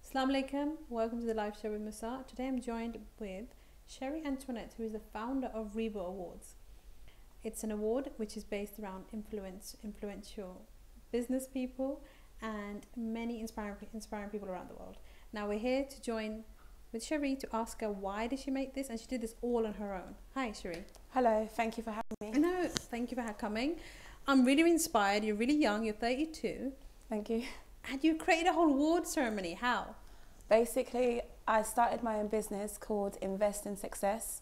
Assalamu alaikum, welcome to the live show with Musart. Today I'm joined with Cherie Antoinette, who is the founder of Reeba Awards. It's an award which is based around influential business people and many inspiring people around the world. Now we're here to join with Cherie to ask her why did she make this, and she did this all on her own. Hi Cherie. Hello, thank you for having me. No, thank you for coming. I'm really inspired. You're really young, you're 32. Thank you. And you created a whole award ceremony. How? Basically, I started my own business called Invest in Success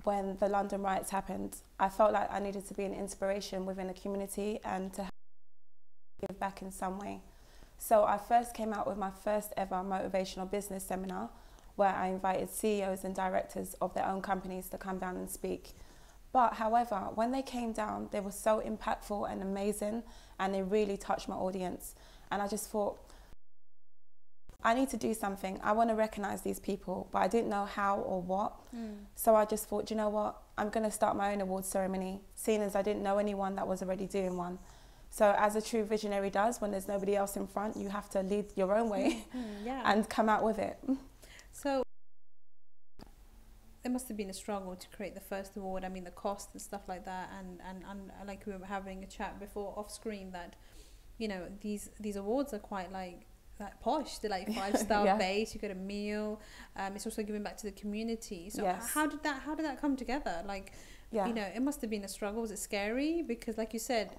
when the London riots happened. I felt like I needed to be an inspiration within a community and to give back in some way. So I first came out with my first ever motivational business seminar where I invited CEOs and directors of their own companies to come down and speak. But however, when they came down, they were so impactful and amazing, and they really touched my audience. And I just thought, I need to do something. I want to recognize these people, but I didn't know how or what. So I just thought, you know what? I'm going to start my own awards ceremony, seeing as I didn't know anyone that was already doing one. So as a true visionary does, when there's nobody else in front, you have to lead your own way and come out with it. So there must have been a struggle to create the first award. I mean, the cost and stuff like that, and like we were having a chat before off screen that, you know, these awards are quite like posh. They're like 5-star base. You get a meal. It's also giving back to the community. So how did that come together? Like, you know, it must have been a struggle. Was it scary? Because like you said,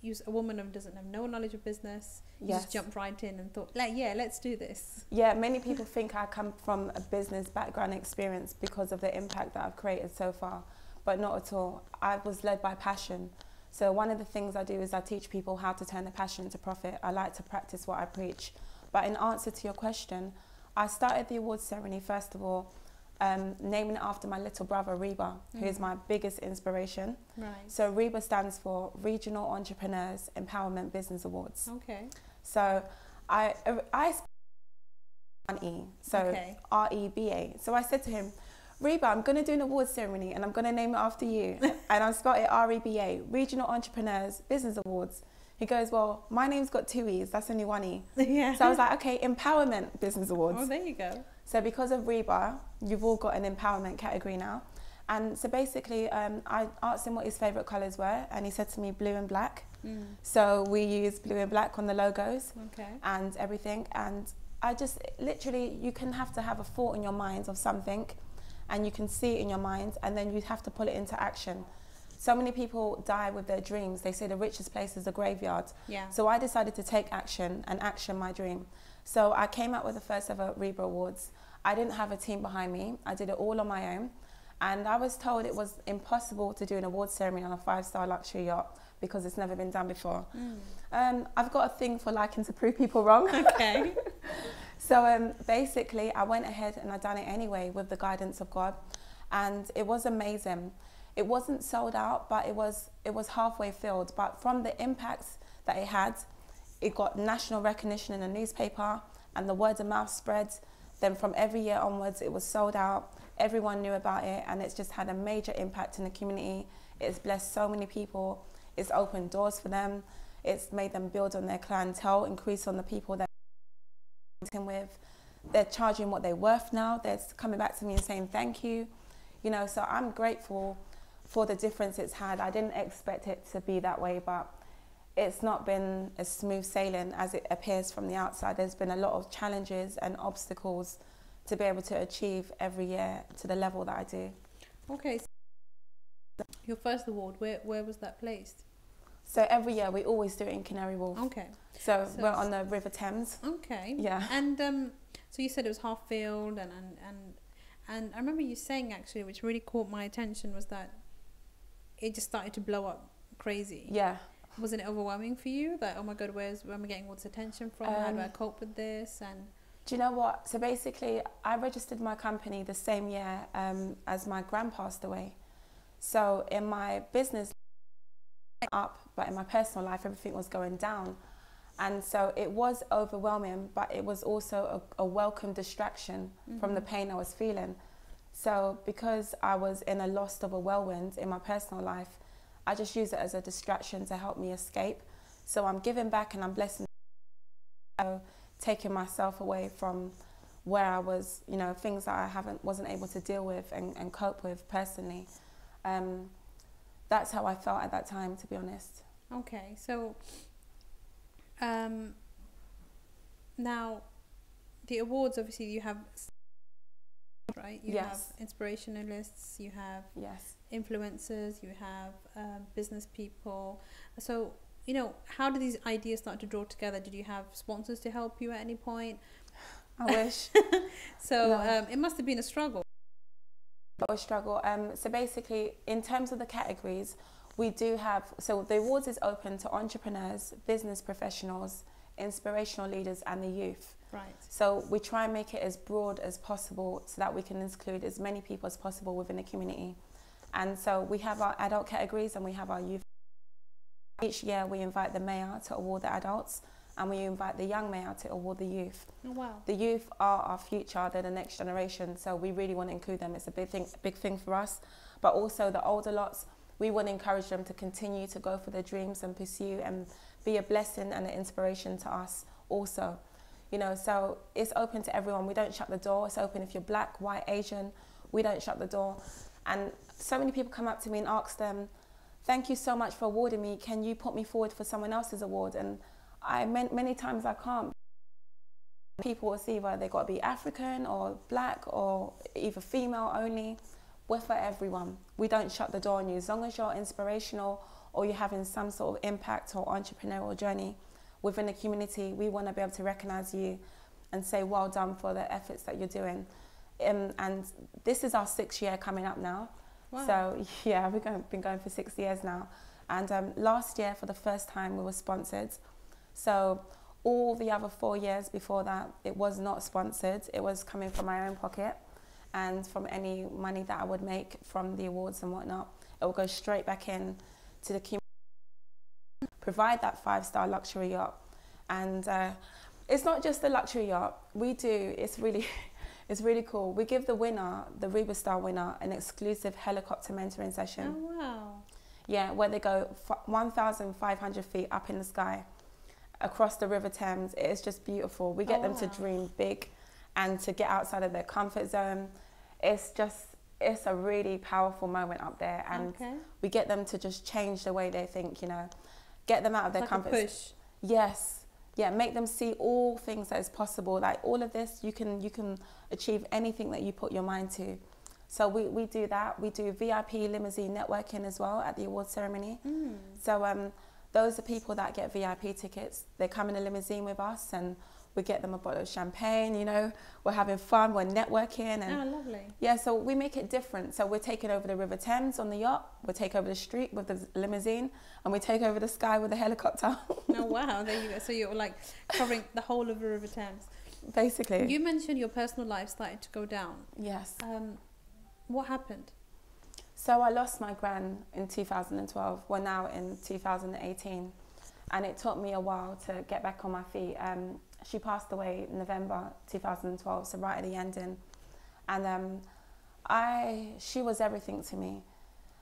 you're a woman who doesn't have no knowledge of business. You just jumped right in and thought, like, yeah, let's do this. Yeah, many people think I come from a business background experience because of the impact that I've created so far, but not at all. I was led by passion. So one of the things I do is I teach people how to turn their passion into profit. I like to practice what I preach. But in answer to your question, I started the awards ceremony, first of all, naming it after my little brother, Reeba, who is my biggest inspiration. Right. So Reeba stands for Regional Entrepreneurs Empowerment Business Awards. Okay. So I E, so R-E-B-A. So I said to him, Reeba, I'm going to do an awards ceremony and I'm going to name it after you. And I spelled it R-E-B-A, Regional Entrepreneurs Business Awards. He goes, well, my name's got 2 E's, that's only 1 E. Yeah. So I was like, okay, Empowerment Business Awards. Oh, there you go. So because of Reeba, you've all got an empowerment category now. And so basically, I asked him what his favourite colours were, and he said to me, blue and black. So we use blue and black on the logos and everything. And I just, literally, you can have to have a thought in your mind of something, and you can see it in your mind, and then you have to put it into action. So many people die with their dreams. They say the richest place is the graveyard. Yeah. So I decided to take action and action my dream. So I came out with the first ever Reeba Awards. I didn't have a team behind me. I did it all on my own. And I was told it was impossible to do an awards ceremony on a 5-star luxury yacht because it's never been done before. I've got a thing for liking to prove people wrong. Okay. So basically, I went ahead and I done it anyway with the guidance of God. And it was amazing. It wasn't sold out, but it was halfway filled. But from the impacts that it had, it got national recognition in the newspaper and the word of mouth spread. Then from every year onwards, it was sold out. Everyone knew about it, and it's just had a major impact in the community. It's blessed so many people. It's opened doors for them. It's made them build on their clientele, increase on the people that they're with. They're charging what they're worth now. They're coming back to me and saying thank you. You know, so I'm grateful for the difference it's had. I didn't expect it to be that way, but it's not been as smooth sailing as it appears from the outside. There's been a lot of challenges and obstacles to be able to achieve every year to the level that I do. Okay. So your first award, where was that placed? So every year we always do it in Canary Wharf. Okay. So we're on the River Thames. Okay. Yeah. And so you said it was half filled, and I remember you saying actually, which really caught my attention, was that it just started to blow up crazy. Yeah. Wasn't it overwhelming for you? That, oh my God, where am I getting all this attention from? How do I cope with this? And do you know what? So basically, I registered my company the same year as my gran passed away. So in my business up, but in my personal life, everything was going down. And so it was overwhelming, but it was also a welcome distraction from the pain I was feeling. So because I was in a loss of a whirlwind in my personal life, I just use it as a distraction to help me escape. So I'm giving back and I'm blessing. So taking myself away from where I was, you know, things that I wasn't able to deal with and cope with personally. That's how I felt at that time, to be honest. Okay, so now the awards, obviously you have, right? You have inspirationalists, you have influencers, you have business people. So, you know, how did these ideas start to draw together? Did you have sponsors to help you at any point? I wish. So no. It must have been a struggle. A struggle. So basically, in terms of the categories, we do have, so the awards is open to entrepreneurs, business professionals, inspirational leaders, and the youth. Right. So we try and make it as broad as possible so that we can include as many people as possible within the community. And so we have our adult categories and we have our youth. Each year we invite the mayor to award the adults and we invite the young mayor to award the youth. Oh, wow. The youth are our future, they're the next generation, so we really want to include them. It's a big thing for us. But also the older lots, we want to encourage them to continue to go for their dreams and pursue and be a blessing and an inspiration to us also. You know, so it's open to everyone. We don't shut the door. It's open if you're black, white, Asian. We don't shut the door. And so many people come up to me and ask them, thank you so much for awarding me. Can you put me forward for someone else's award? And many times I can't. People will see either they've got to be African or black or either female only. We're for everyone. We don't shut the door on you. As long as you're inspirational or you're having some sort of impact or entrepreneurial journey within the community, we want to be able to recognize you and say well done for the efforts that you're doing. And this is our 6th year coming up now. Wow. So yeah, we've been going for 6 years now. And last year, for the first time, we were sponsored. So all the other 4 years before that, it was not sponsored. It was coming from my own pocket and from any money that I would make from the awards and whatnot. It will go straight back in to the community, provide that 5-star luxury yacht. And it's not just the luxury yacht. We do, it's really cool. We give the winner, the Reeba star winner, an exclusive helicopter mentoring session. Oh, wow. Yeah, where they go 1,500 feet up in the sky, across the River Thames. It is just beautiful. We get them to dream big and to get outside of their comfort zone. It's a really powerful moment up there. And we get them to just change the way they think, you know, get them out of their comfort zone. Push. Yes. Yeah, make them see all things that is possible. Like all of this, you can achieve anything that you put your mind to. So we do that. We do VIP limousine networking as well at the award ceremony. So those are people that get VIP tickets. They come in a limousine with us and we get them a bottle of champagne, you know, we're having fun, we're networking. And lovely. Yeah, so we make it different. So we're taking over the River Thames on the yacht, we take over the street with the limousine, and we take over the sky with the helicopter. Oh, wow, there you go. So you're like covering the whole of the River Thames. Basically. You mentioned your personal life started to go down. Yes. What happened? So I lost my gran in 2012. We're now in 2018. And it took me a while to get back on my feet. She passed away in November 2012, so right at the ending. And she was everything to me.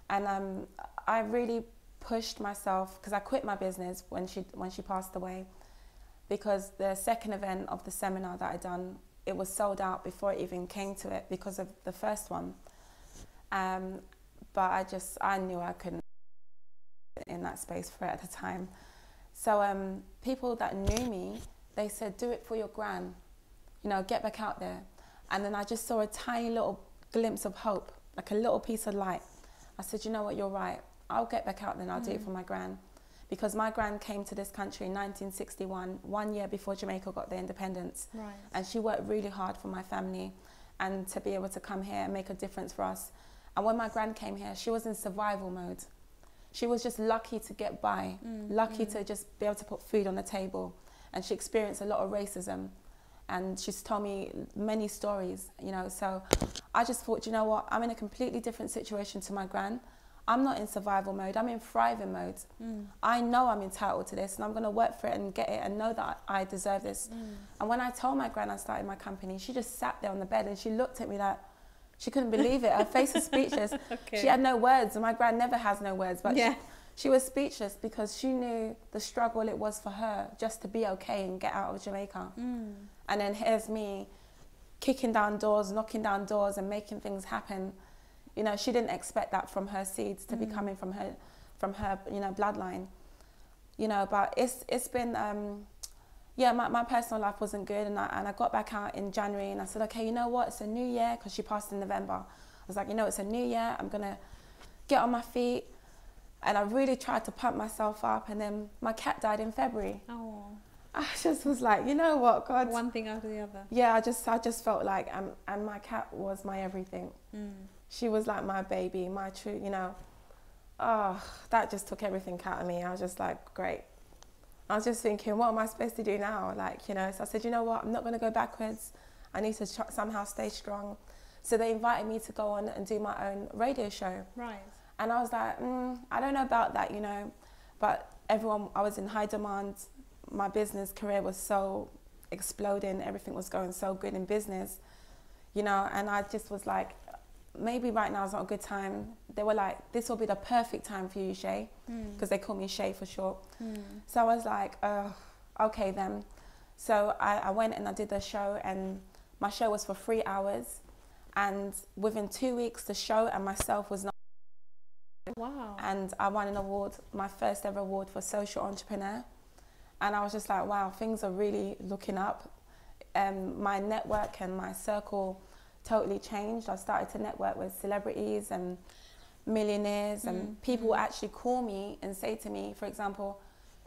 And I really pushed myself, because I quit my business when she passed away, because the second event of the seminar that I done, it was sold out before it even came to it because of the first one. But I knew I couldn't in that space for it at the time. So people that knew me, they said, do it for your gran, you know, get back out there. And then I just saw a tiny little glimpse of hope, like a little piece of light. I said, you know what, you're right. I'll get back out there and I'll do it for my gran. Because my gran came to this country in 1961, 1 year before Jamaica got their independence. Right. And she worked really hard for my family and to be able to come here and make a difference for us. And when my gran came here, she was in survival mode. She was just lucky to get by, lucky to just be able to put food on the table. And she experienced a lot of racism. And she's told me many stories, you know. So I just thought, you know what, I'm in a completely different situation to my gran. I'm not in survival mode, I'm in thriving mode. I know I'm entitled to this and I'm gonna work for it and get it and know that I deserve this. And when I told my gran I started my company, she just sat there on the bed and she looked at me like, she couldn't believe it. Her face was speechless. She had no words, and my gran never has no words, but She was speechless because she knew the struggle it was for her just to be okay and get out of Jamaica. And then here's me kicking down doors, knocking down doors and making things happen. You know, she didn't expect that from her seeds to be coming from her, you know, bloodline. You know, but it's been, yeah, my personal life wasn't good. And I got back out in January and I said, okay, you know what? It's a new year, because she passed in November. I was like, you know, it's a new year. I'm going to get on my feet. And I really tried to pump myself up, and then my cat died in February. Oh. I just was like, you know what, God. One thing after the other. Yeah, I just felt like, and my cat was my everything. She was like my baby, my true, you know. Oh, that just took everything out of me. I was just like, great. I was just thinking, what am I supposed to do now? Like, you know, so I said, you know what, I'm not going to go backwards. I need to somehow stay strong. So they invited me to go on and do my own radio show. Right. And I was like, I don't know about that, you know, but everyone, I was in high demand. My business career was so exploding. Everything was going so good in business, you know, and I just was like, maybe right now is not a good time. They were like, this will be the perfect time for you, Shay, because they call me Shay for short. So I was like, okay then. So I went and I did the show, and my show was for 3 hours. And within 2 weeks, the show and myself was not. Wow. And I won an award, my first ever award for social entrepreneur. And I was just like, wow, things are really looking up. My network and my circle totally changed. I started to network with celebrities and millionaires, and people actually call me and say to me, for example,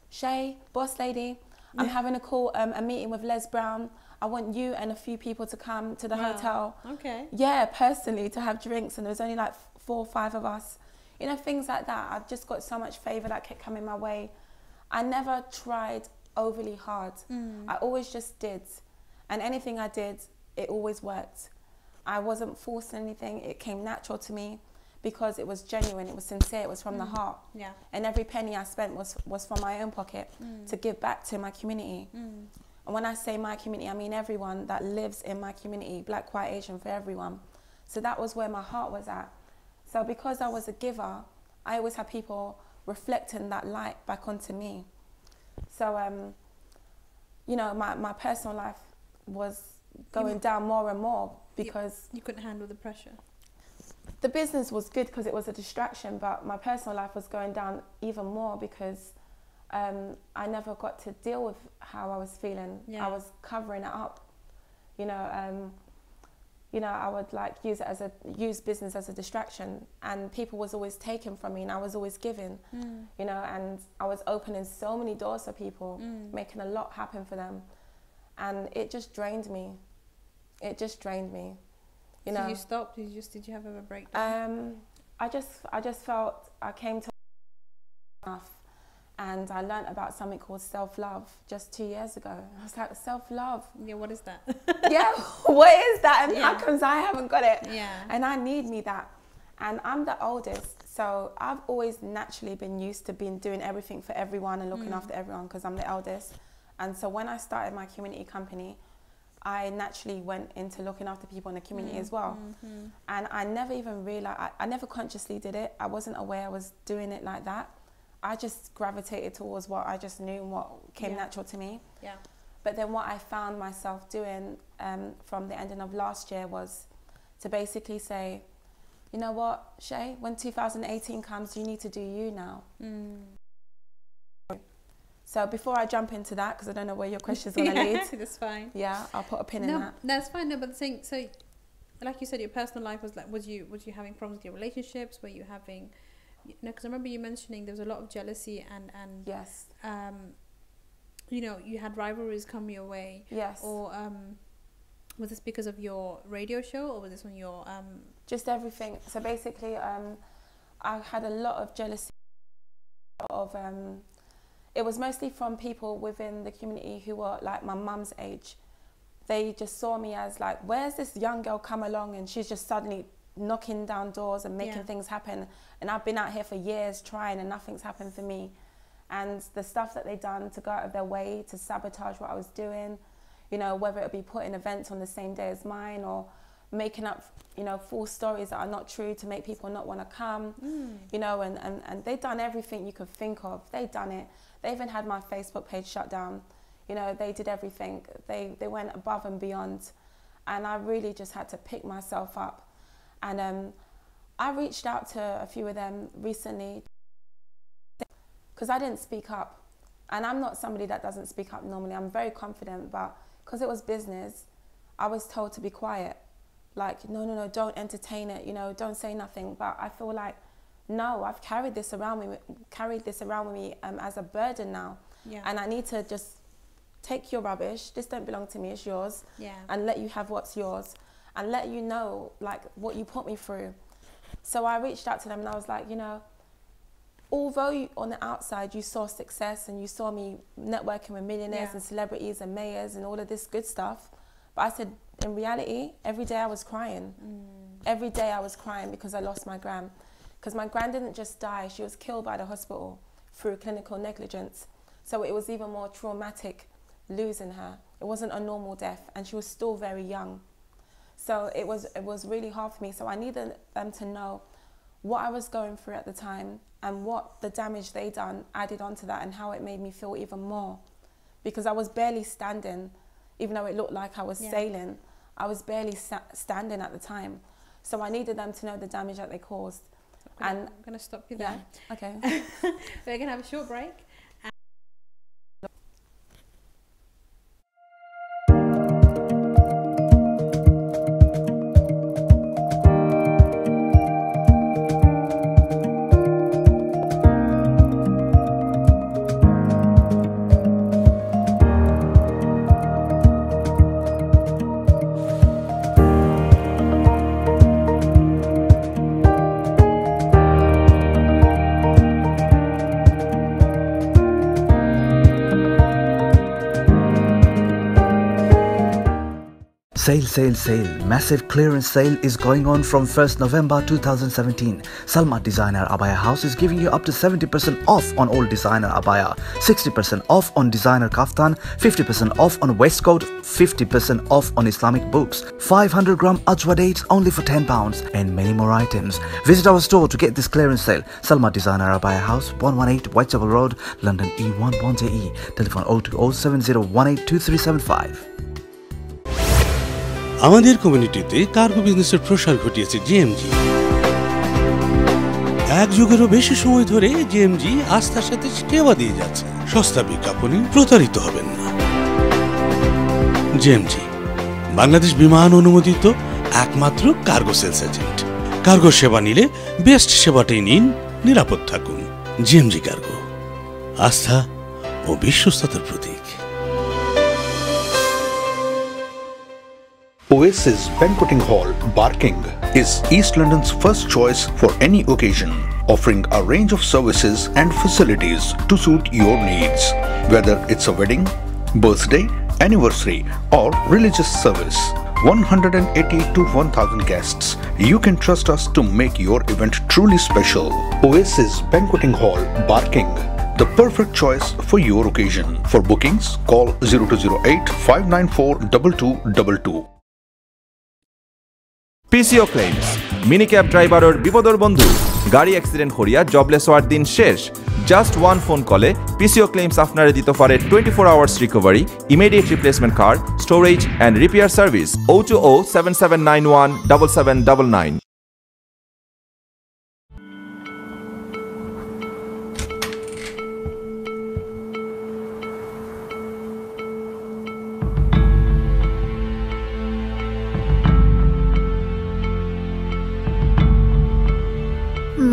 Shay, boss lady, I'm having a meeting with Les Brown. I want you and a few people to come to the hotel. Okay. Yeah, personally, to have drinks. And there was only like 4 or 5 of us. You know, things like that. I just got so much favour that kept coming my way. I never tried overly hard. I always just did. And anything I did, it always worked. I wasn't forcing anything. It came natural to me because it was genuine. It was sincere. It was from the heart. Yeah. And every penny I spent was from my own pocket to give back to my community. And when I say my community, I mean everyone that lives in my community, black, white, Asian, for everyone. So that was where my heart was at. So because I was a giver, I always had people reflecting that light back onto me. So, you know, my personal life was going down more and more because... You couldn't handle the pressure. The business was good because it was a distraction, but my personal life was going down even more because I never got to deal with how I was feeling. I was covering it up, you know. I would like use business as a distraction, and people was always taken from me, and I was always giving, you know, and I was opening so many doors for people, making a lot happen for them, and it just drained me. It just drained me, you know. So you stopped? Did you have a breakdown? I just felt I came to enough. And I learned about something called self-love just 2 years ago. I was like, self-love? Yeah, what is that? Yeah, what is that? And how comes I haven't got it? Yeah. And I need me that. And I'm the oldest, so I've always naturally been used to doing everything for everyone and looking after everyone because I'm the eldest. And so when I started my community company, I naturally went into looking after people in the community as well. And I never even realized, I never consciously did it. I wasn't aware I was doing it like that. I just gravitated towards what I just knew and what came natural to me. Yeah. But then what I found myself doing from the ending of last year was to basically say, you know what, Shay, when 2018 comes, you need to do you now. So before I jump into that, because I don't know where your question's going to lead. That's fine. Yeah, I'll put a pin in that. That's fine. No, but saying, so like you said, your personal life was like, was you having problems with your relationships? Were you having... No, because I remember you mentioning there was a lot of jealousy and yes, you know, you had rivalries come your way. Yes. Or was this because of your radio show, or was this on your just everything? So basically, I had a lot of jealousy of it was mostly from people within the community who were like my mum's age. They just saw me as like, where's this young girl come along and she's just suddenly knocking down doors and making things happen, and I've been out here for years trying and nothing's happened for me. And the stuff that they've done to go out of their way to sabotage what I was doing, you know, whether it be putting events on the same day as mine or making up, you know, false stories that are not true to make people not want to come, you know, and they've done everything you could think of. They've done it. They even had my Facebook page shut down. You know, they did everything. They went above and beyond. And I really just had to pick myself up. And I reached out to a few of them recently because I didn't speak up. And I'm not somebody that doesn't speak up normally. I'm very confident, but because it was business, I was told to be quiet. Like, no, don't entertain it, you know, don't say nothing. But I feel like, no, I've carried this around with me as a burden now. Yeah. And I need to just take your rubbish, this don't belong to me, it's yours. Yeah. And let you have what's yours. And let you know, like, what you put me through. So I reached out to them and I was like, you know, although on the outside you saw success and you saw me networking with millionaires and celebrities and mayors and all of this good stuff, but I said, in reality, every day I was crying. Every day I was crying because I lost my gran. Because my gran didn't just die, she was killed by the hospital through clinical negligence. So it was even more traumatic losing her. It wasn't a normal death and she was still very young. So it was really hard for me. So I needed them to know what I was going through at the time and what the damage they done added onto that and how it made me feel even more. Because I was barely standing, even though it looked like I was sailing, I was barely standing at the time. So I needed them to know the damage that they caused. I'm going to stop you there. Yeah, okay. We're going to have a short break. Sale. Massive clearance sale is going on from 1st November 2017. Salma Designer Abaya House is giving you up to 70% off on all designer abaya, 60% off on designer kaftan, 50% off on waistcoat, 50% off on Islamic books, 500 gram ajwa dates only for £10 and many more items. Visit our store to get this clearance sale. Salma Designer Abaya House, 118 Whitechapel Road, London E11JE. Telephone 02070182375. আমাদের কমিউনিটিতে cargo বিজনেসের প্রসার ঘটিয়েছে GMG. এক যুগেরও বেশি সময় ধরে GMG আস্থার সাথে সেবা দিয়ে যাচ্ছে। সস্তা বিজ্ঞাপনে প্রতারিত হবেন না। জিএমজি বাংলাদেশ বিমান অনুমোদিত একমাত্র কার্গো সেলস এজেন্ট। কার্গো সেবা নিলে বেস্ট সেবাটাই নিন, নিরাপদ থাকুন। জিএমজি কার্গো, আস্থা ও বিশ্বস্ততার প্রতীক। Oasis Banqueting Hall, Barking, is East London's first choice for any occasion, offering a range of services and facilities to suit your needs. Whether it's a wedding, birthday, anniversary, or religious service, 180 to 1,000 guests, you can trust us to make your event truly special. Oasis Banqueting Hall, Barking, the perfect choice for your occasion. For bookings, call 0208 594 2222. PCO Claims মিনিক্যাব ড্রাইভারের বিপদর বন্ধু। গাড়ি accident করিয়া jobless হওয়ার দিন শেষ। Just one phone কলে PCO Claims আপনারে দিতে পারে 24 hours recovery, immediate replacement car, storage and repair service. 02077917799।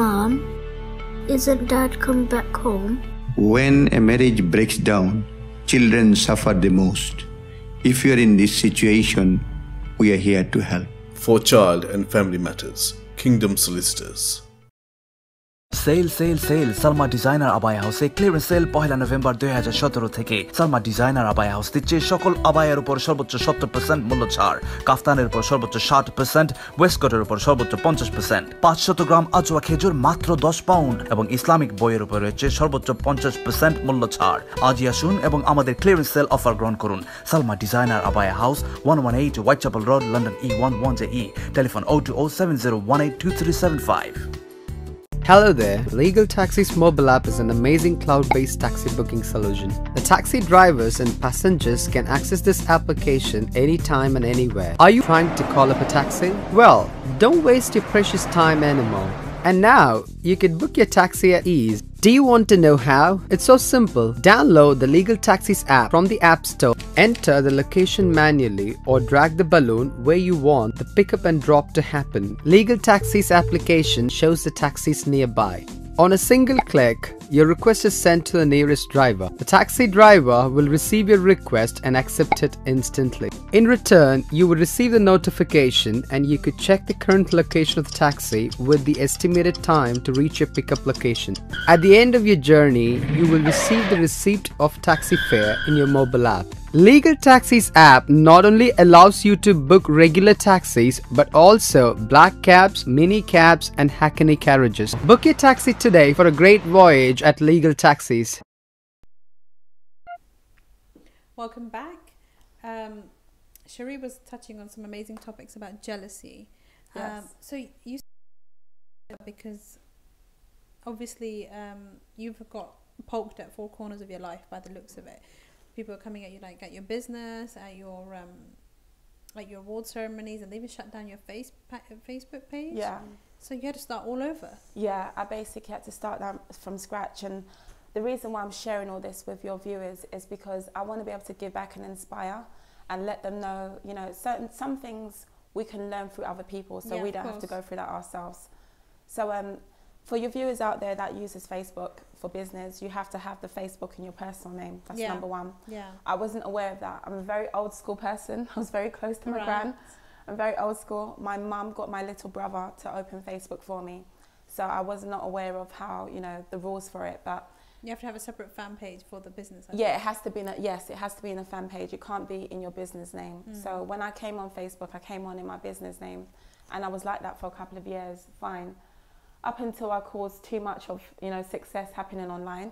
Mom, isn't Dad come back home? When a marriage breaks down, children suffer the most. If you are in this situation, we are here to help. For Child and Family Matters, Kingdom Solicitors. Sale sale sale Salma designer আবায়া হাউসে clearance sale 1 November 2017 থেকে Salma designer abaya house দিচ্ছে সকল আবায়ার উপর সর্বোচ্চ 70% মূল্য ছাড়, কাফতানের উপর সর্বোচ্চ 60%, ওয়েস্টকোটের উপর সর্বোচ্চ 50%, 500 গ্রাম আজওয়া খেজুর মাত্র 10 পাউন্ড এবং ইসলামিক বইয়ের উপর রয়েছে সর্বোচ্চ 50% মূল্য ছাড়। আজই আসুন এবং আমাদের ক্লিয়ারেন্স সেল অফার গ্রহণ করুন। Salma designer abaya house, 118 Whitechapel Road, London E11JE. Telephone 02070182375. Hello there. Legal Taxi's mobile app is an amazing cloud-based taxi booking solution. The taxi drivers and passengers can access this application anytime and anywhere. Are you trying to call up a taxi? Well, don't waste your precious time anymore. And now, you can book your taxi at ease. Do you want to know how? It's so simple. Download the Legal Taxis app from the App Store. Enter the location manually or drag the balloon where you want the pickup and drop to happen. Legal Taxis application shows the taxis nearby. On a single click, your request is sent to the nearest driver. The taxi driver will receive your request and accept it instantly. In return, you will receive the notification and you could check the current location of the taxi with the estimated time to reach your pickup location. At the end of your journey, you will receive the receipt of taxi fare in your mobile app. Legal Taxis app not only allows you to book regular taxis but also black cabs, mini cabs and hackney carriages. Book your taxi today for a great voyage at Legal Taxis. Welcome back. Cherie was touching on some amazing topics about jealousy. Yes. So you because obviously you've got poked at four corners of your life by the looks of it. People are coming at you like at your business, at your award ceremonies, and they even shut down your Facebook page. Yeah. So you had to start all over. Yeah, I basically had to start that from scratch, and the reason why I'm sharing all this with your viewers is because I want to be able to give back and inspire and let them know, you know, some things we can learn through other people, so we don't have to go through that ourselves. So for your viewers out there that uses Facebook for business, you have to have the Facebook in your personal name. That's number one. Yeah. I wasn't aware of that. I'm a very old school person. I was very close to my gran. I'm very old school. My mum got my little brother to open Facebook for me. So I was not aware of how, you know, the rules for it. But you have to have a separate fan page for the business. Yeah, it has to be it has to be in a fan page. It can't be in your business name. So when I came on Facebook, I came on in my business name, and I was like that for a couple of years, fine, up until I caused too much of, you know, success happening online.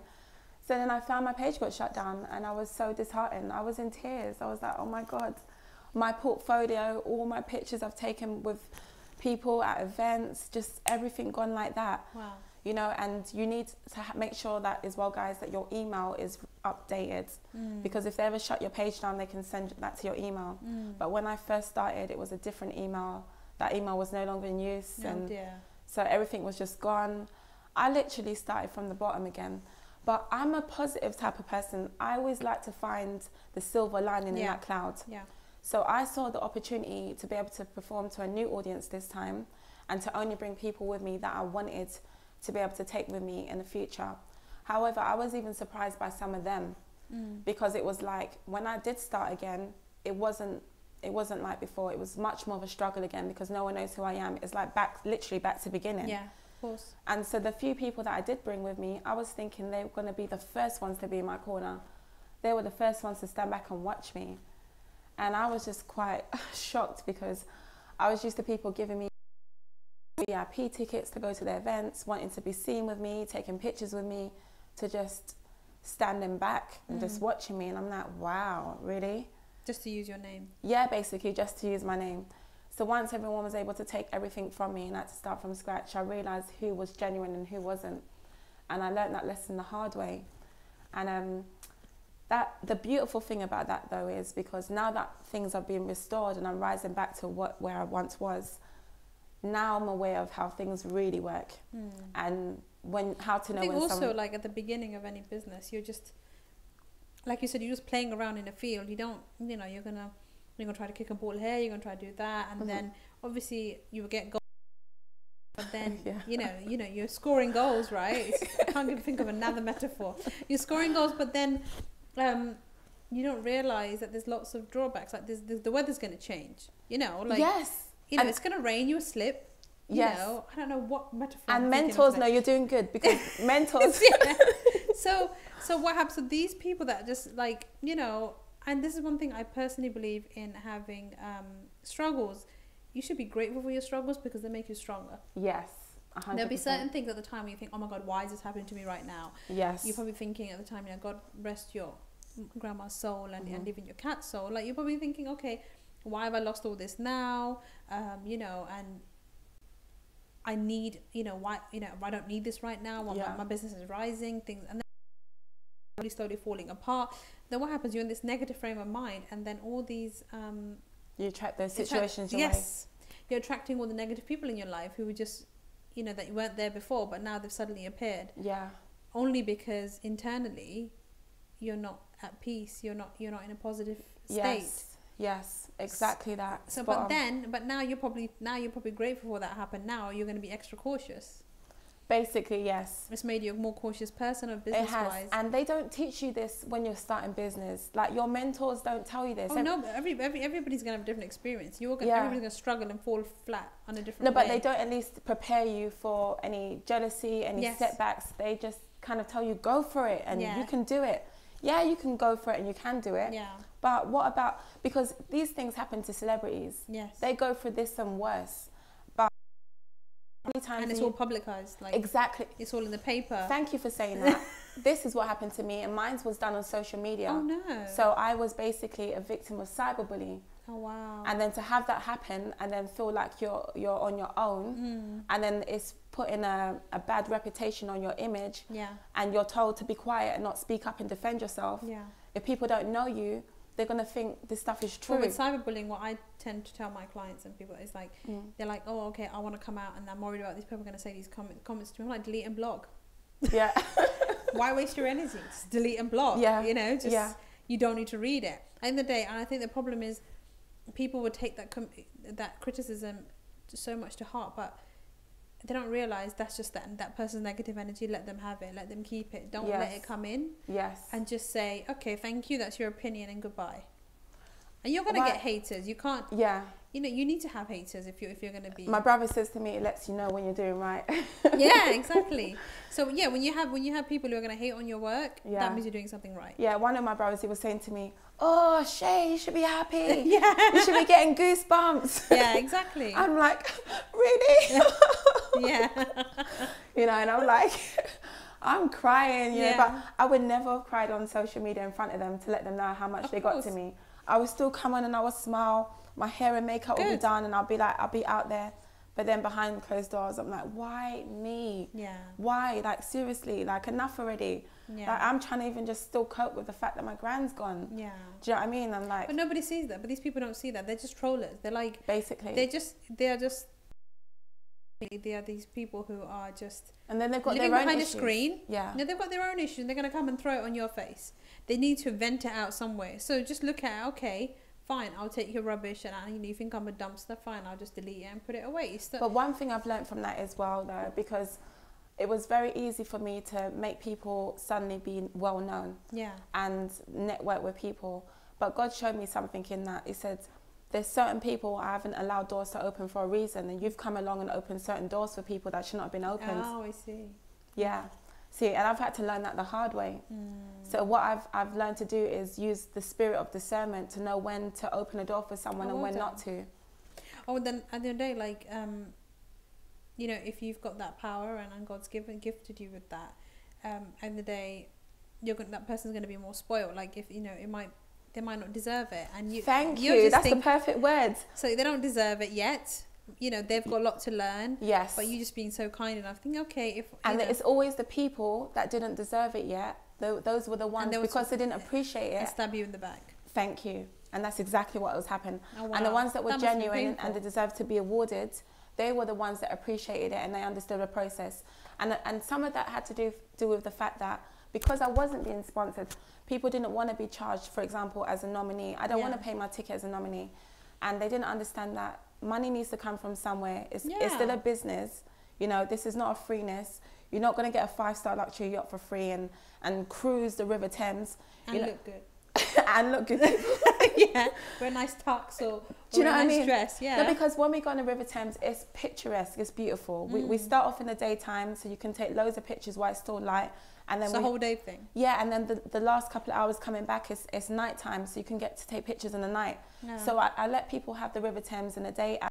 So then I found my page got shut down, and I was so disheartened. I was in tears. I was like, oh my God, my portfolio, all my pictures I've taken with people at events, just everything gone like that. Wow. You know, and you need to make sure that as well, guys, that your email is updated, because if they ever shut your page down, they can send that to your email. But when I first started, it was a different email. That email was no longer in use. So everything was just gone. I literally started from the bottom again. But I'm a positive type of person. I always like to find the silver lining in that cloud. Yeah. So I saw the opportunity to be able to perform to a new audience this time, and to only bring people with me that I wanted to be able to take with me in the future. However, I was even surprised by some of them, because it was like, when I did start again, it wasn't like before. It was much more of a struggle again, because no one knows who I am. It's like literally back to beginning. Yeah, of course. And so the few people that I did bring with me, I was thinking they were going to be the first ones to be in my corner. They were the first ones to stand back and watch me. And I was just quite shocked, because I was used to people giving me VIP tickets to go to their events, wanting to be seen with me, taking pictures with me, to just standing back and just watching me. And I'm like, wow, really? Just to use your name? Yeah, basically just to use my name. So once everyone was able to take everything from me and I had to start from scratch, I realised who was genuine and who wasn't. And I learned that lesson the hard way. And the beautiful thing about that, though, is because now that things are being restored and I'm rising back to where I once was, now I'm aware of how things really work, and how to know. I think also, like at the beginning of any business, you're just, like you said, you're just playing around in a field. You don't, you know, you're gonna try to kick a ball here, you're gonna try to do that, and then obviously you will get goals. But then you know you're scoring goals, right? I can't think of another metaphor. You're scoring goals, but then you don't realize that there's lots of drawbacks. Like the weather's going to change. You know, like yes. You know, it's going to rain, you slip. You know, I don't know what metaphor. And mentors know you're doing good because mentors. So what happens to these people that just like, you know, and this is one thing I personally believe in having struggles. You should be grateful for your struggles because they make you stronger. Yes. 100%. There'll be certain things at the time where you think, oh my God, why is this happening to me right now? Yes. You're probably thinking at the time, you know, God rest your grandma's soul and even your cat's soul. Like, you're probably thinking, okay, why have I lost all this now? You know, and I need, you know, why, you know, I don't need this right now. My business is rising, things, and then slowly falling apart. Then what happens? You're in this negative frame of mind, and then all these you attract those situations your way. You're attracting all the negative people in your life who were just, you know, that you weren't there before, but now they've suddenly appeared. Yeah. Only because internally you're not at peace. You're not in a positive state. Yes, exactly that. So, but now you're probably grateful for that happened. Now you're going to be extra cautious. Basically, yes. It's made you a more cautious person of business wise. It has, and they don't teach you this when you're starting business. Like, your mentors don't tell you this. Oh no, everybody's gonna have a different experience. Everybody's gonna struggle and fall flat on a different. No, but they don't at least prepare you for any jealousy, any setbacks. They just kind of tell you, go for it, and you can do it. Yeah, you can go for it and you can do it. Yeah. But what about, because these things happen to celebrities. Yes. They go through this and worse. And it's all publicized, like exactly. It's all in the paper. Thank you for saying that. This is what happened to me, and mine was done on social media. Oh no! So I was basically a victim of cyberbullying. Oh wow! And then to have that happen, and then feel like you're on your own, and then it's putting a bad reputation on your image. Yeah. And you're told to be quiet and not speak up and defend yourself. Yeah. If people don't know you, they're going to think this stuff is true. Well, with cyberbullying, what I tend to tell my clients and people is like, they're like, oh, okay, I want to come out and I'm worried about these people are going to say these comments to me. I'm like, delete and block. Yeah. Why waste your energy? Just delete and block. Yeah. You know, just you don't need to read it. At the end of the day, and I think the problem is people would take that criticism so much to heart, but they don't realize that's just that person's negative energy. Let them have it. Let them keep it. Don't let it come in. Yes. And just say, okay, thank you. That's your opinion, and goodbye. And you're gonna get haters. You can't. Yeah. You know, you need to have haters if you're gonna be. My brother says to me, it lets you know when you're doing right. Yeah, exactly. So yeah, when you have people who are gonna hate on your work, that means you're doing something right. Yeah. One of my brothers, he was saying to me, "Oh, Shay, you should be happy. Yeah. You should be getting goosebumps." Yeah, exactly. I'm like, really? Yeah. You know, and I'm like, I'm crying, you know, but I would never have cried on social media in front of them to let them know how much they got to me. I would still come on and I would smile, my hair and makeup would be done, and I'll be out there. But then behind closed doors, I'm like, why me? Yeah. Why? Like, seriously, like, enough already. Yeah. Like, I'm trying to even just still cope with the fact that my grand's gone. Yeah. Do you know what I mean? I'm like... But nobody sees that. But these people don't see that. They're just trollers. They're like... Basically. They are these people who are just... And then they've got living their own behind issues. a screen. Yeah. No, they've got their own issues. They're going to come and throw it on your face. They need to vent it out somewhere. So just look at, okay, fine, I'll take your rubbish, and you think I'm a dumpster, fine, I'll just delete it and put it away. But one thing I've learned from that as well, though, because it was very easy for me to make people suddenly be well known and network with people. But God showed me something in that. He said, there's certain people I haven't allowed doors to open for a reason, and you've come along and opened certain doors for people that should not have been opened. Oh, I see. Yeah. See, and I've had to learn that the hard way. So what I've learned to do is use the spirit of discernment to know when to open a door for someone and when not to. Oh, then at the end of the day, like, you know, if you've got that power and God's gifted you with that, at the end of the day, that person's going to be more spoiled. Like, if, you know, they might not deserve it. And Thank you. That's the perfect word. So they don't deserve it yet. You know, they've got a lot to learn. Yes. But you just being so kind enough, think, okay, it's always the people that didn't deserve it yet. Those were the ones, because they didn't appreciate it. And stab you in the back. Thank you. And that's exactly what was happening. Oh, wow. And the ones that were genuine and they deserved to be awarded, they were the ones that appreciated it and they understood the process. And some of that had to do with the fact that because I wasn't being sponsored, people didn't want to be charged, for example, as a nominee. I don't want to pay my ticket as a nominee. And they didn't understand that money needs to come from somewhere. It's still a business. You know, this is not a freeness. You're not going to get a 5-star luxury yacht for free and cruise the River Thames. And look good. and look good. Yeah, wear a nice tux or Do you know a what I nice mean? dress. Yeah. No, because when we go on the River Thames, it's picturesque, it's beautiful. We start off in the daytime, so you can take loads of pictures while it's still light. And then it's a whole day thing. Yeah, and then the last couple of hours coming back is nighttime, so you can get to take pictures in the night. Yeah. So I let people have the River Thames in the day and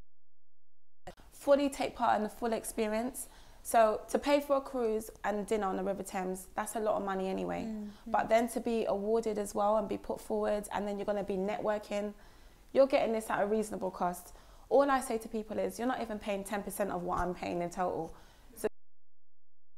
fully take part in the full experience. So to pay for a cruise and dinner on the River Thames, that's a lot of money anyway. But then to be awarded as well and be put forward, and then you're going to be networking, you're getting this at a reasonable cost. All I say to people is, you're not even paying 10% of what I'm paying in total. So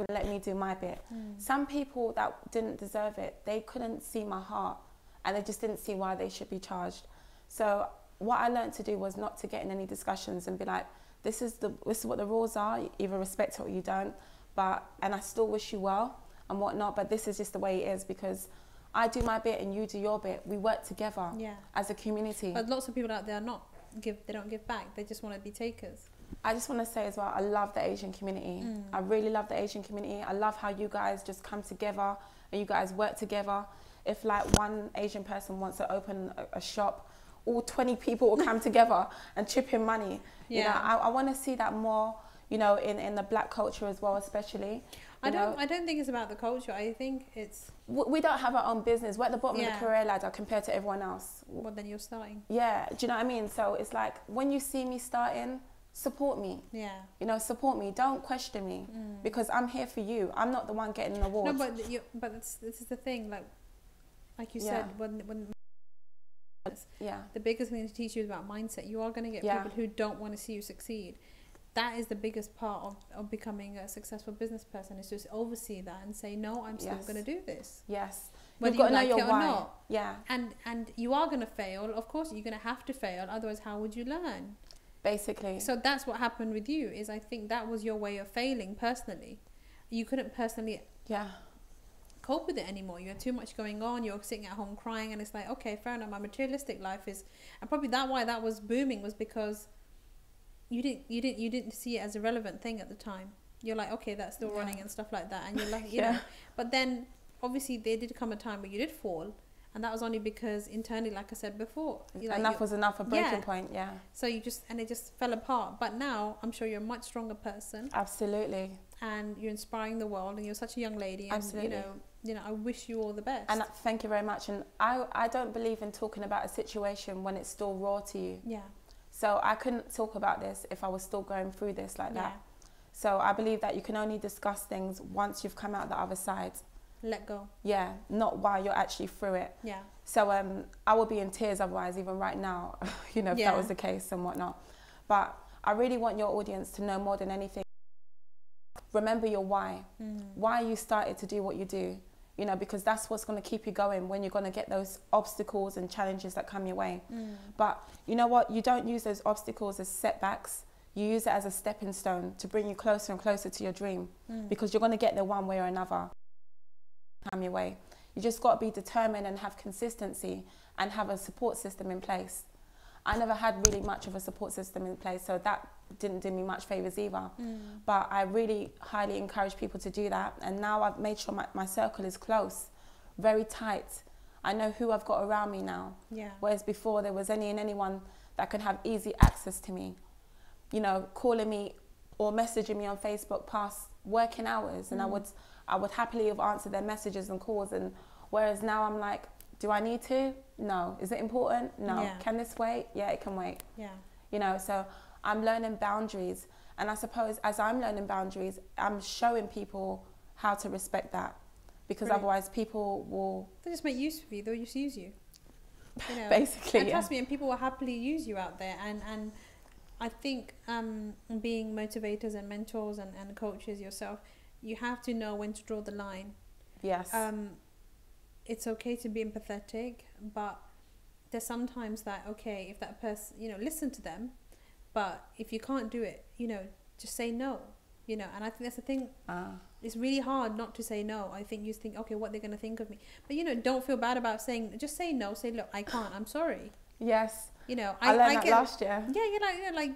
let me do my bit. Some people that didn't deserve it, they couldn't see my heart, and they just didn't see why they should be charged. So what I learned to do was not to get in any discussions and be like, this is what the rules are, you either respect it or you don't, and I still wish you well and whatnot, but this is just the way it is, because I do my bit and you do your bit. We work together as a community. But lots of people out there they don't give back, they just want to be takers. I just want to say as well, I love the Asian community. I really love the Asian community. I love how you guys just come together and you guys work together. If like one Asian person wants to open a shop, all 20 people will come together and chip in money. You know, I want to see that more, you know, in the black culture as well, especially. I don't think it's about the culture. I think it's... We don't have our own business. We're at the bottom of the career ladder compared to everyone else. Well, then you're starting. Yeah, do you know what I mean? So it's like, when you see me starting, support me. Yeah. You know, support me. Don't question me, because I'm here for you. I'm not the one getting an award. No, but this is the thing. Like you said, when the biggest thing to teach you is about mindset. You are going to get people who don't want to see you succeed. That is the biggest part of becoming a successful business person, is just oversee that and say, no, I'm still going to do this. Yes. Whether You've got you like to know it your or why. not. Yeah. And you are going to fail. Of course, you're going to have to fail. Otherwise, how would you learn? Basically. So that's what happened with you, is I think that was your way of failing personally. You couldn't personally cope with it anymore. You had too much going on. You're sitting at home crying, and it's like, okay, fair enough. My materialistic life is, and probably why that was booming was because you didn't see it as a relevant thing at the time. You're like, okay, that's still running and stuff like that, and you're like, you know. But then obviously there did come a time where you did fall, and that was only because internally, like I said before, enough was enough, a breaking point. Yeah. So it just fell apart. But now I'm sure you're a much stronger person. Absolutely. And you're inspiring the world, and you're such a young lady. And, Absolutely. You know, I wish you all the best. And thank you very much. And I don't believe in talking about a situation when it's still raw to you. Yeah. So I couldn't talk about this if I was still going through this like that. So I believe that you can only discuss things once you've come out the other side. Let go. Yeah, not while you're actually through it. Yeah. So I would be in tears otherwise, even right now, you know, if that was the case and whatnot. But I really want your audience to know more than anything. Remember your why. Why you started to do what you do. You know, because that's what's going to keep you going when you're going to get those obstacles and challenges that come your way. But you know what? You don't use those obstacles as setbacks. You use it as a stepping stone to bring you closer and closer to your dream, because you're going to get there one way or another. Come your way. You just got to be determined and have consistency and have a support system in place. I never had really much of a support system in place, so that didn't do me much favours either. But I really highly encourage people to do that. And now I've made sure my circle is close, very tight. I know who I've got around me now. Yeah. Whereas before there was anyone that could have easy access to me. You know, calling me or messaging me on Facebook past working hours, and I would happily have answered their messages and calls. And whereas now I'm like, do I need to? No. Is it important? No. Yeah. Can this wait? Yeah, it can wait. Yeah. You know, so I'm learning boundaries. And I suppose as I'm learning boundaries, I'm showing people how to respect that. Because otherwise people will... They just make use of you. They'll just use you. You know? Basically, and trust me, and people will happily use you out there. And I think being motivators and mentors and coaches yourself, you have to know when to draw the line. Yes. It's okay to be empathetic, but there's sometimes that, okay, if that person, you know, listen to them, but if you can't do it, you know, just say no, you know. And I think that's the thing. It's really hard not to say no. I think you think, okay, what they're going to think of me. But, you know, don't feel bad about saying, just say no. Say, look, I can't, I'm sorry. Yes. You know, I learned that last year. Yeah,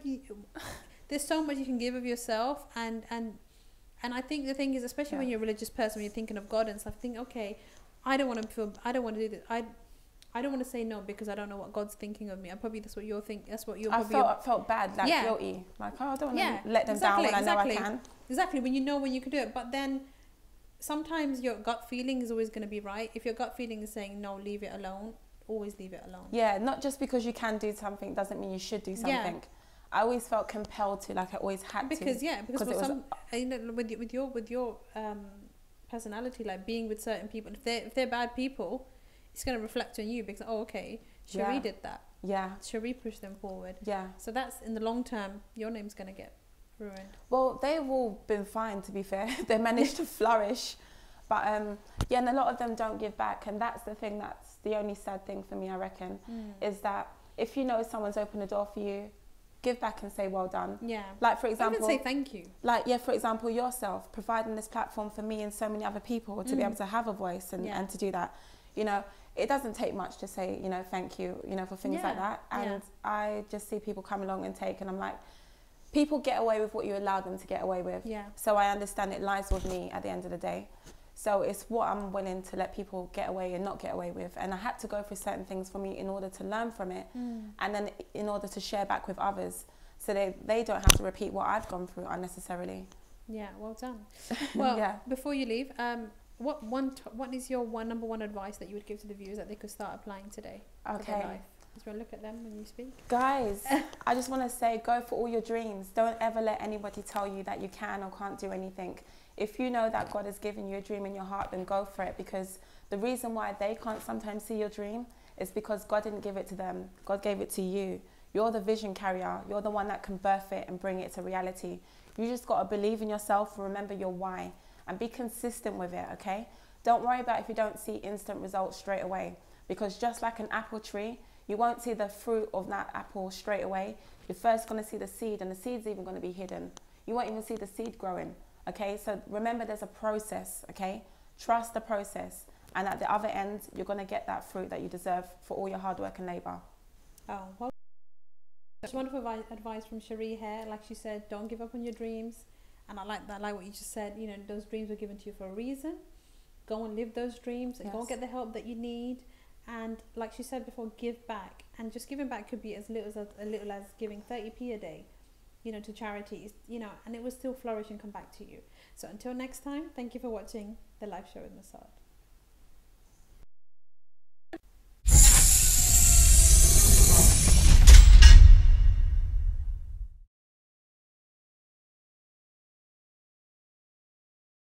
there's so much you can give of yourself. And I think the thing is, especially when you're a religious person, when you're thinking of God and stuff, think, okay, I don't want to do this. I don't want to say no because I don't know what God's thinking of me. That's what you're thinking. That's what you're. I felt bad, like guilty, like I don't want to let them down when I know I can. Exactly, when you can do it, but then sometimes your gut feeling is always going to be right. If your gut feeling is saying no, leave it alone. Always leave it alone. Yeah, not just because you can do something doesn't mean you should do something. Yeah. I always felt compelled to, like I always had to. Because with your personality, like being with certain people, if they're bad people, it's going to reflect on you because Cherie did that. Yeah. Cherie pushed them forward. Yeah. So that's in the long term, your name's going to get ruined. Well, they've all been fine, to be fair. They managed to flourish. But and a lot of them don't give back, and that's the thing. That's the only sad thing for me, I reckon, is that if you know someone's opened a door for you, give back and say well done. Yeah. Like for example, even say thank you. Like for example, yourself providing this platform for me and so many other people to be able to have a voice and to do that. You know, it doesn't take much to say thank you. For things like that. And I just see people come along and take, and I'm like, people get away with what you allow them to get away with. Yeah. So I understand it lies with me at the end of the day. So it's what I'm willing to let people get away and not get away with. And I had to go through certain things for me in order to learn from it. And then in order to share back with others so they don't have to repeat what I've gone through unnecessarily. Yeah, well done. Well, before you leave, what is your number one advice that you would give to the viewers that they could start applying today to their life? Just want to look at them when you speak. Guys, I just want to say, go for all your dreams. Don't ever let anybody tell you that you can or can't do anything. If you know that God has given you a dream in your heart, then go for it, because the reason why they can't sometimes see your dream is because God didn't give it to them. God gave it to you. You're the vision carrier. You're the one that can birth it and bring it to reality. You just got to believe in yourself, remember your why, and be consistent with it, okay? Don't worry about if you don't see instant results straight away, because just like an apple tree, you won't see the fruit of that apple straight away. You're first going to see the seed, and the seed's even going to be hidden. You won't even see the seed growing. Okay, so remember there's a process, okay? Trust the process. And at the other end, you're going to get that fruit that you deserve for all your hard work and labour. Oh, well, that's wonderful advice from Cherie here. Like she said, don't give up on your dreams. And I like that, like what you just said, those dreams were given to you for a reason. Go and live those dreams and go and get the help that you need. And like she said before, give back. And just giving back could be as little as giving 30p a day. To charities, and it will still flourish and come back to you. So until next time, thank you for watching the live show with Musart.